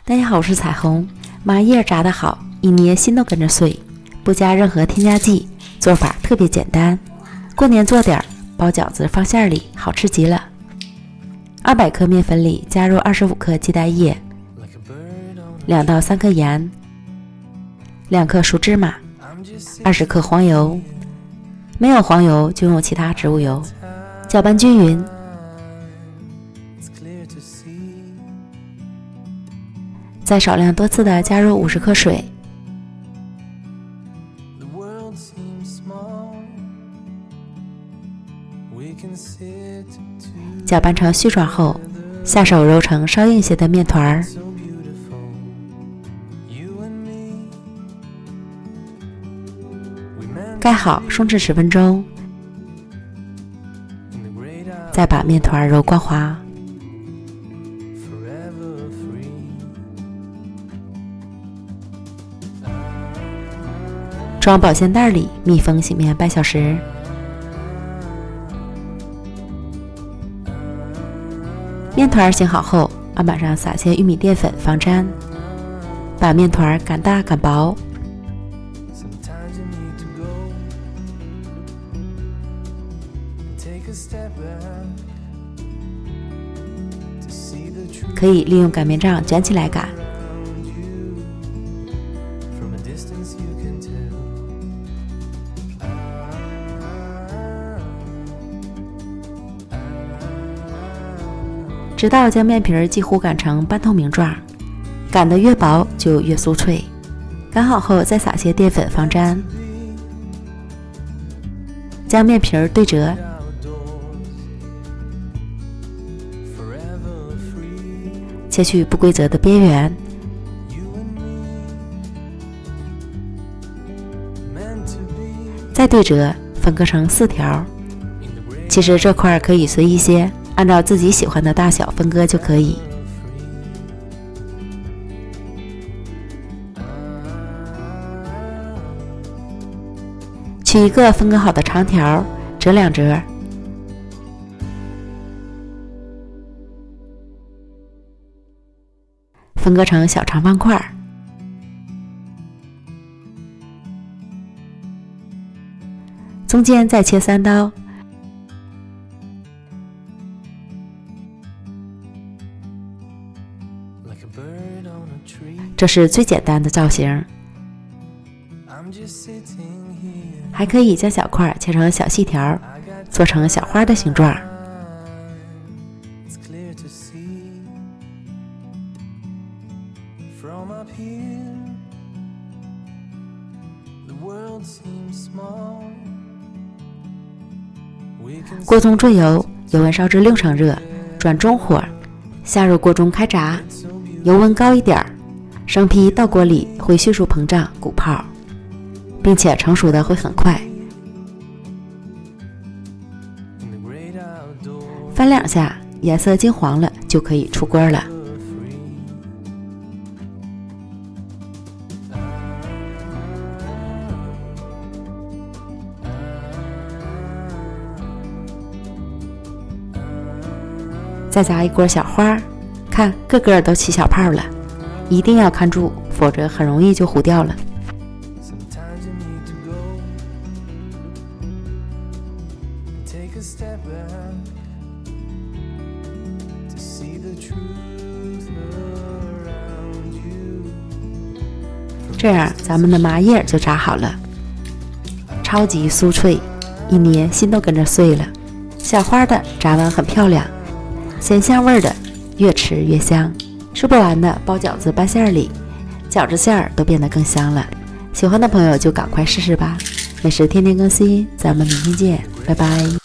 大家好，我是彩虹。麻叶炸得好，一捏心都跟着碎，不加任何添加剂，做法特别简单。过年做点，包饺子放馅里，好吃极了。200克面粉里加入25克鸡蛋液，2到3克盐，2克熟芝麻，20克黄油，没有黄油就用其他植物油，搅拌均匀。再少量多次的加入50克水，搅拌成絮状后，下手揉成稍硬些的面团儿，盖好松弛10分钟，再把面团揉光滑。装保鲜袋里，密封醒面半小时。面团醒好后，案板上撒些玉米淀粉防粘，把面团擀大擀薄。可以利用擀面杖卷起来擀。直到将面皮几乎擀成半透明状，擀得越薄就越酥脆。擀好后再撒些淀粉防粘，将面皮对折，切去不规则的边缘，再对折分割成4条。其实这块可以随意些，按照自己喜欢的大小分割就可以。取一个分割好的长条，折2折，分割成小长方块，中间再切3刀。这是最简单的造型，还可以将小块切成小细条，做成小花的形状。锅中重油，油温烧至6成热，转中火，下入锅中开炸，油温高一点，生坯到锅里会迅速膨胀鼓泡，并且成熟的会很快。翻2下，颜色金黄了就可以出锅了。再炸一锅小花，看个个都起小泡了，一定要看住，否则很容易就糊掉了。这样咱们的麻叶就炸好了，超级酥脆，一捏心都跟着碎了。小花的炸完很漂亮，鲜香味的越吃越香。吃不完的包饺子拌馅里，饺子馅儿都变得更香了。喜欢的朋友就赶快试试吧。美食天天更新，咱们明天见，拜拜。